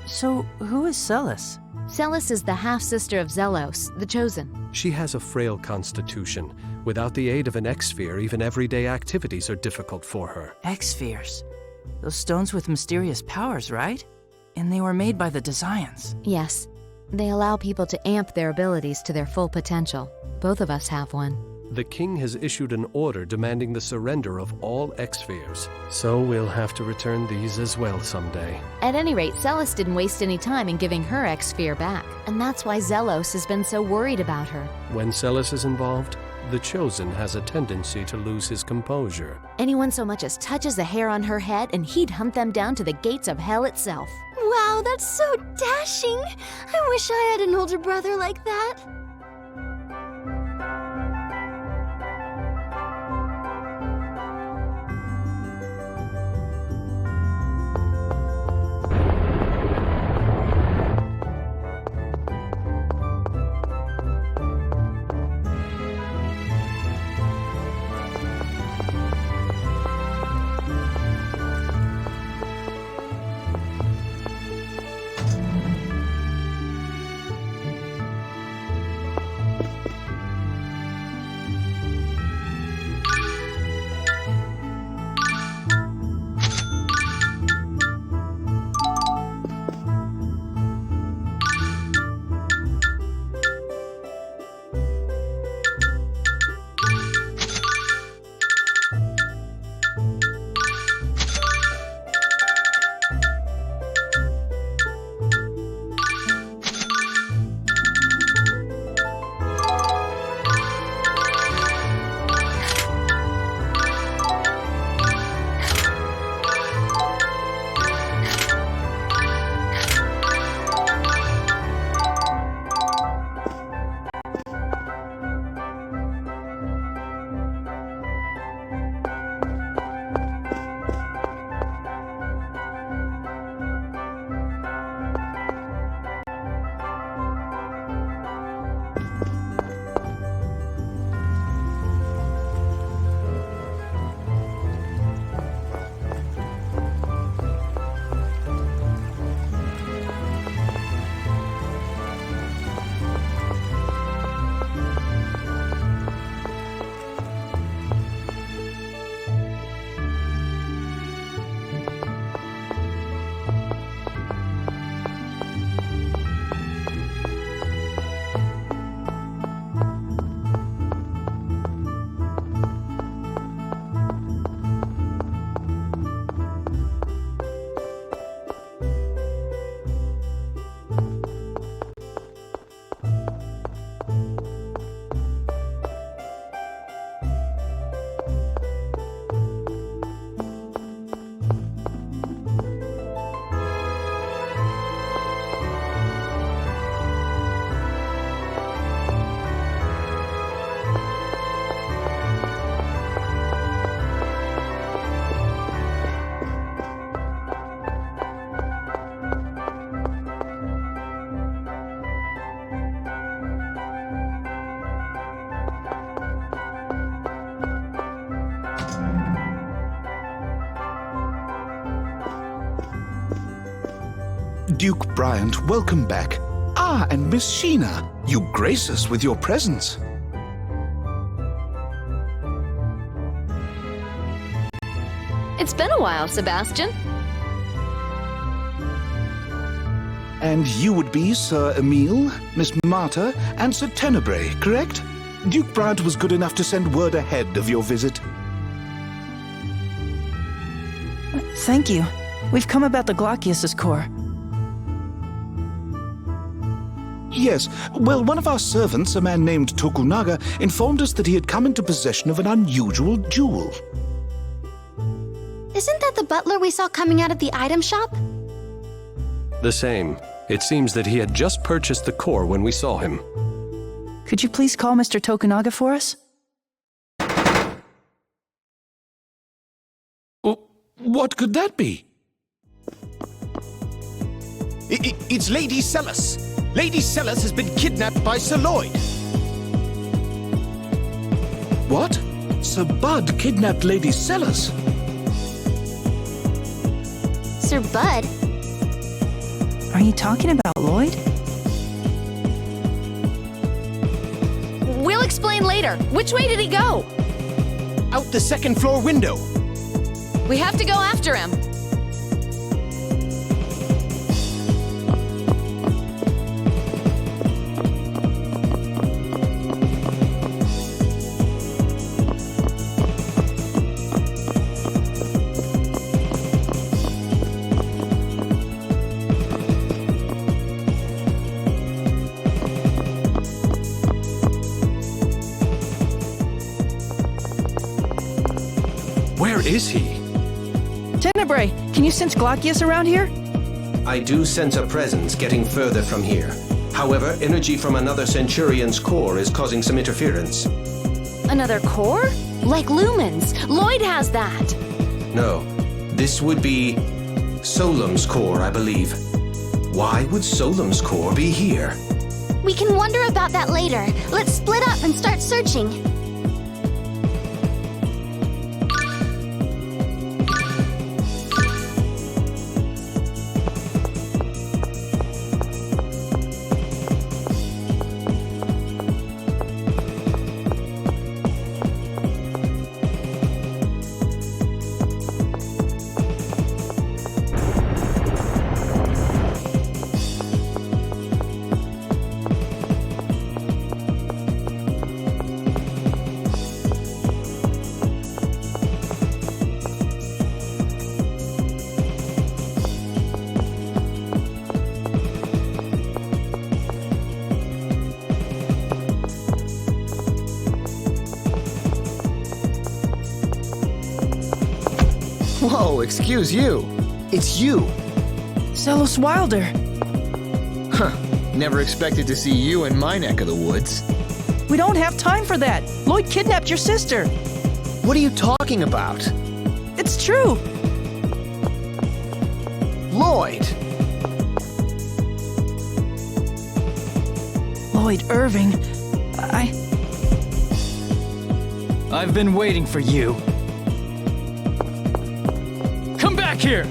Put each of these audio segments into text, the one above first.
So who is Celis? Celis is the half-sister of Zelos, the Chosen. She has a frail constitution. Without the aid of an X-sphere, even everyday activities are difficult for her. X-spheres. Those stones with mysterious powers, right? And they were made by the Desians. Yes. They allow people to amp their abilities to their full potential. Both of us have one. The king has issued an order demanding the surrender of all X-spheres. So we'll have to return these as well someday. At any rate, Celis didn't waste any time in giving her X-sphere back. And that's why Zelos has been so worried about her. When Celis is involved, the Chosen has a tendency to lose his composure. Anyone so much as touches a hair on her head and he'd hunt them down to the gates of hell itself. Wow, that's so dashing! I wish I had an older brother like that. Duke Bryant, welcome back. Ah, and Miss Sheena, you grace us with your presence. It's been a while, Sebastian. And you would be Sir Emile, Miss Marta, and Sir Tenebrae, correct? Duke Bryant was good enough to send word ahead of your visit. Thank you. We've come about the Glaucius' core. Yes, well, one of our servants, a man named Tokunaga, informed us that he had come into possession of an unusual jewel. Isn't that the butler we saw coming out of the item shop? The same. It seems that he had just purchased the core when we saw him. Could you please call Mr. Tokunaga for us? What could that be? It's Lady Celis. Lady Celis has been kidnapped by Sir Lloyd. What? Sir Bud kidnapped Lady Celis? Sir Bud? Are you talking about Lloyd? We'll explain later. Which way did he go? Out the second floor window. We have to go after him. Where is he? Tenebrae, can you sense Glaucius around here? I do sense a presence getting further from here. However, energy from another Centurion's core is causing some interference. Another core? Like lumens. Lloyd has that. No, this would be Solum's core, I believe. Why would Solum's core be here? We can wonder about that later. Let's split up and start searching. Whoa, excuse you. It's you. Zelos Wilder. Huh. Never expected to see you in my neck of the woods. We don't have time for that. Lloyd kidnapped your sister. What are you talking about? It's true. Lloyd! Lloyd Irving. I've been waiting for you. Come back here!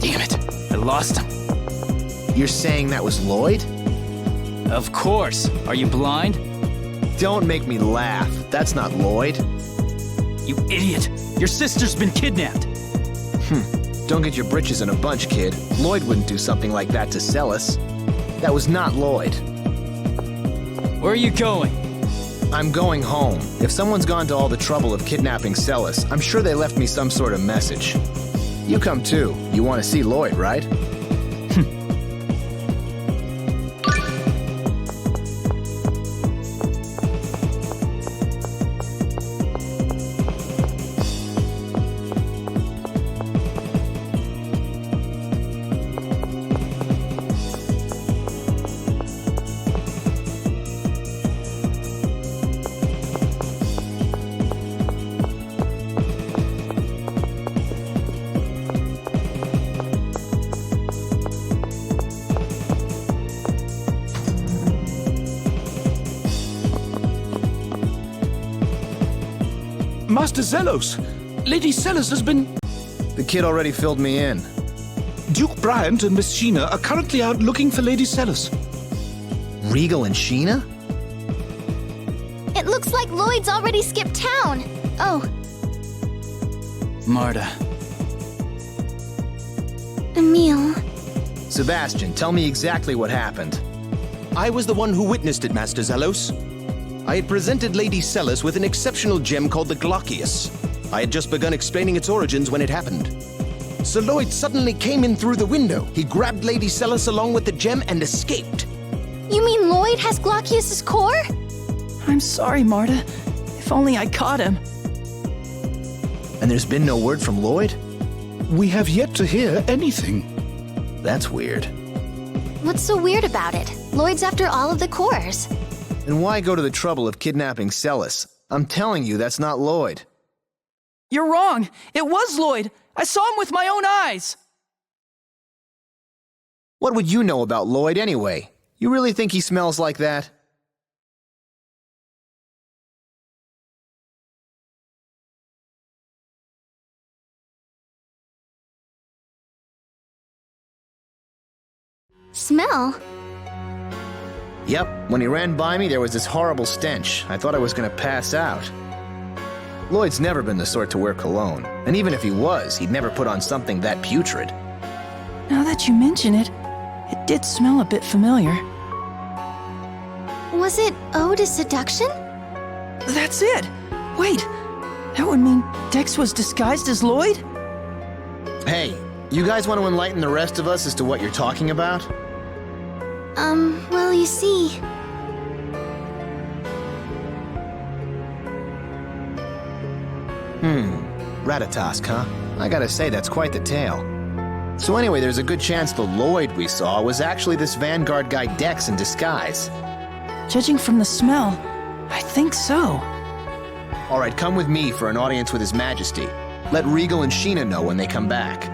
Damn it, I lost him. You're saying that was Lloyd? Of course. Are you blind? Don't make me laugh. That's not Lloyd. You idiot! Your sister's been kidnapped! Don't get your britches in a bunch, kid. Lloyd wouldn't do something like that to Celis. That was not Lloyd. Where are you going? I'm going home. If someone's gone to all the trouble of kidnapping Celis, I'm sure they left me some sort of message. You come too. You want to see Lloyd, right? Master Zelos, Lady Celis has been... The kid already filled me in. Duke Bryant and Miss Sheena are currently out looking for Lady Celis. Regal and Sheena? It looks like Lloyd's already skipped town. Oh, Marta. Emil. Sebastian, tell me exactly what happened. I was the one who witnessed it, Master Zelos. I had presented Lady Celis with an exceptional gem called the Glaucius. I had just begun explaining its origins when it happened. Sir Lloyd suddenly came in through the window. He grabbed Lady Celis along with the gem and escaped. You mean Lloyd has Glaucius's core? I'm sorry, Marta. If only I caught him. And there's been no word from Lloyd? We have yet to hear anything. That's weird. What's so weird about it? Lloyd's after all of the cores. And why go to the trouble of kidnapping Celis? I'm telling you, that's not Lloyd. You're wrong. It was Lloyd. I saw him with my own eyes. What would you know about Lloyd anyway? You really think he smells like that? Smell? Yep, when he ran by me, there was this horrible stench. I thought I was gonna pass out. Lloyd's never been the sort to wear cologne, and even if he was, he'd never put on something that putrid. Now that you mention it, it did smell a bit familiar. Was it Ode to Seduction? That's it! Wait, that would mean Dex was disguised as Lloyd? Hey, you guys want to enlighten the rest of us as to what you're talking about? Well, you see... Ratatosk, huh? I gotta say, that's quite the tale. So anyway, there's a good chance the Lloyd we saw was actually this Vanguard guy Dex in disguise. Judging from the smell, I think so. Alright, come with me for an audience with His Majesty. Let Regal and Sheena know when they come back.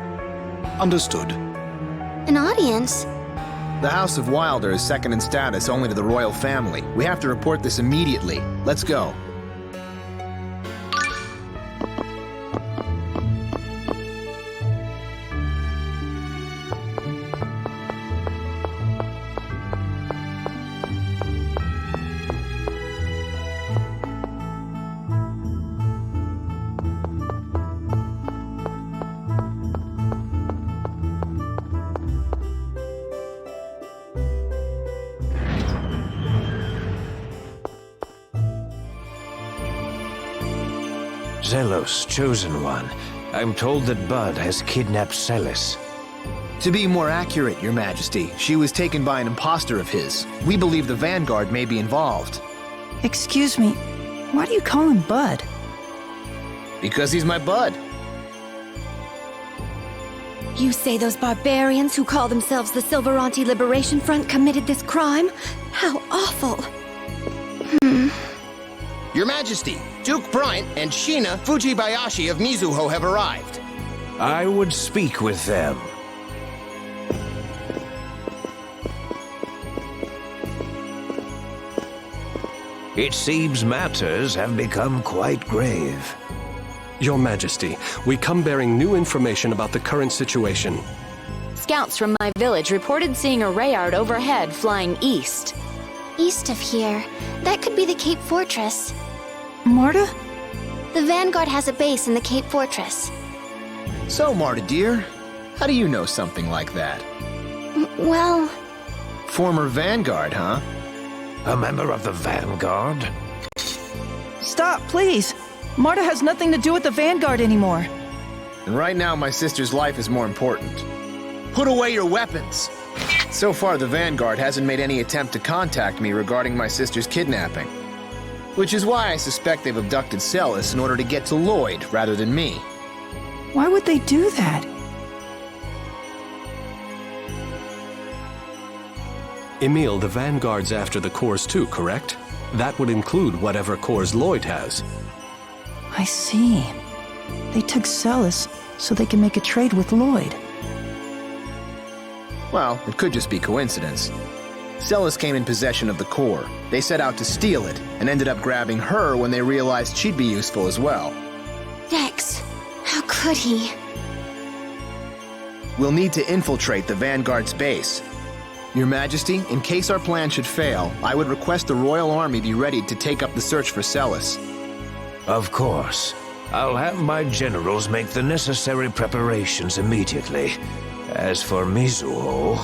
Understood. An audience? The House of Wilder is second in status only to the royal family. We have to report this immediately. Let's go. Zelos, Chosen One. I'm told that Bud has kidnapped Celis. To be more accurate, Your Majesty, she was taken by an imposter of his. We believe the Vanguard may be involved. Excuse me, why do you call him Bud? Because he's my bud. You say those barbarians who call themselves the Silveranti Liberation Front committed this crime? How awful. Your Majesty, Duke Bryant and Sheena Fujibayashi of Mizuho have arrived. I would speak with them. It seems matters have become quite grave. Your Majesty, we come bearing new information about the current situation. Scouts from my village reported seeing a Rayard overhead flying east. East of here. That could be the Cape Fortress. Marta? The Vanguard has a base in the Cape Fortress. So, Marta dear, how do you know something like that? Well... Former Vanguard, huh? A member of the Vanguard? Stop, please! Marta has nothing to do with the Vanguard anymore. And right now, my sister's life is more important. Put away your weapons! So far, the Vanguard hasn't made any attempt to contact me regarding my sister's kidnapping. Which is why I suspect they've abducted Celis in order to get to Lloyd rather than me. Why would they do that? Emil, the Vanguard's after the cores too, correct? That would include whatever cores Lloyd has. I see. They took Celis so they can make a trade with Lloyd. Well, it could just be coincidence. Celis came in possession of the core. They set out to steal it, and ended up grabbing her when they realized she'd be useful as well. Dex, how could he? We'll need to infiltrate the Vanguard's base. Your Majesty, in case our plan should fail, I would request the Royal Army be ready to take up the search for Celis. Of course. I'll have my generals make the necessary preparations immediately. As for Mizuho...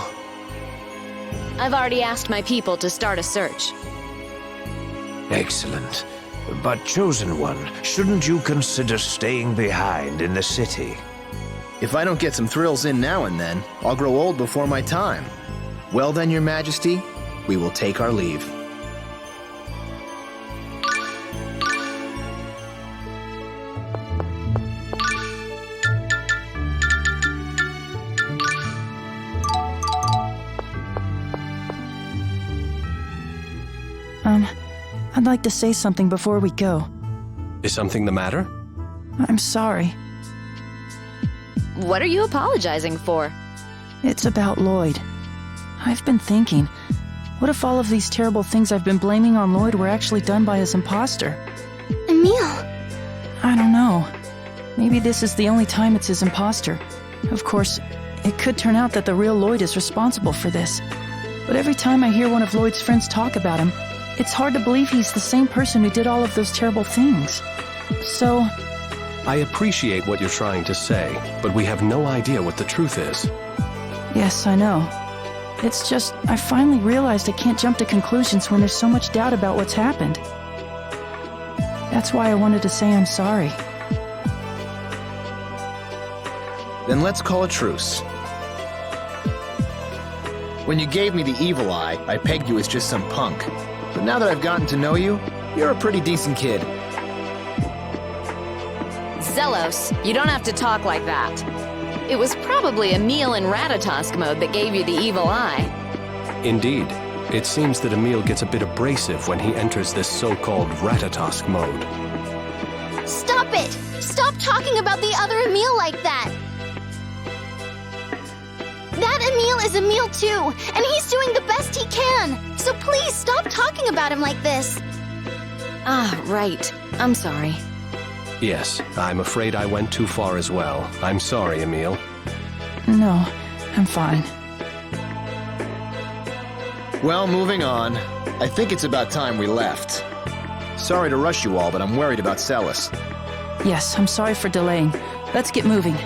I've already asked my people to start a search. Excellent. But, Chosen One, shouldn't you consider staying behind in the city? If I don't get some thrills in now and then, I'll grow old before my time. Well then, Your Majesty, we will take our leave. I'd like to say something before we go. Is something the matter? I'm sorry. What are you apologizing for? It's about Lloyd. I've been thinking, what if all of these terrible things I've been blaming on Lloyd were actually done by his imposter? Emil! I don't know. Maybe this is the only time it's his imposter. Of course, It could turn out that the real Lloyd is responsible for this. But every time I hear one of Lloyd's friends talk about him, it's hard to believe he's the same person who did all of those terrible things. So... I appreciate what you're trying to say, but we have no idea what the truth is. Yes, I know. It's just, I finally realized I can't jump to conclusions when there's so much doubt about what's happened. That's why I wanted to say I'm sorry. Then let's call a truce. When you gave me the evil eye, I pegged you as just some punk. But now that I've gotten to know you, you're a pretty decent kid. Zelos, you don't have to talk like that. It was probably Emil in Ratatosk mode that gave you the evil eye. Indeed. It seems that Emil gets a bit abrasive when he enters this so-called Ratatosk mode. Stop it! Stop talking about the other Emil like that! That Emil is Emil too, and he's doing the best he can! So please stop talking about him like this! Ah, right. I'm sorry. Yes, I'm afraid I went too far as well. I'm sorry, Emil. No, I'm fine. Well, moving on. I think it's about time we left. Sorry to rush you all, but I'm worried about Celis. Yes, I'm sorry for delaying. Let's get moving.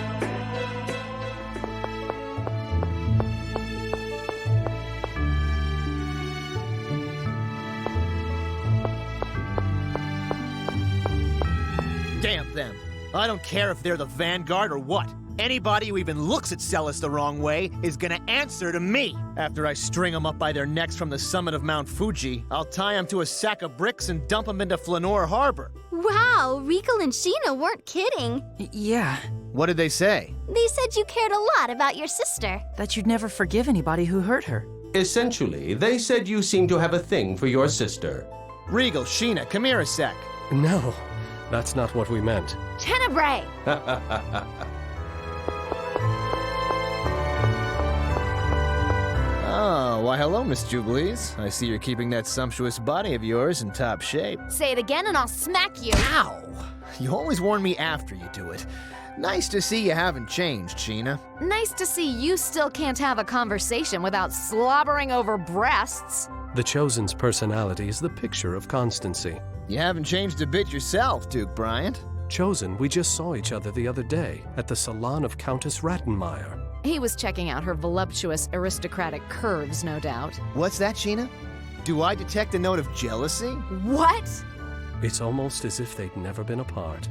Damn them. I don't care if they're the Vanguard or what. Anybody who even looks at Celis the wrong way is gonna answer to me. After I string them up by their necks from the summit of Mount Fuji, I'll tie them to a sack of bricks and dump them into Flanor Harbor. Wow, Rico and Sheena weren't kidding. Yeah, What did they say? They said you cared a lot about your sister. that you'd never forgive anybody who hurt her. Essentially, they said you seem to have a thing for your sister. Regal, Sheena, come here a sec. No, that's not what we meant. Tenebrae! Oh, why hello, Miss Jubilees. I see you're keeping that sumptuous body of yours in top shape. Say it again and I'll smack you. Ow! You always warn me after you do it. Nice to see you haven't changed, Sheena. Nice to see you still can't have a conversation without slobbering over breasts. The Chosen's personality is the picture of constancy. You haven't changed a bit yourself, Duke Bryant. Chosen, we just saw each other the other day at the salon of Countess Rattenmeyer. He was checking out her voluptuous aristocratic curves, no doubt. What's that, Sheena? Do I detect a note of jealousy? What? It's almost as if they'd never been apart.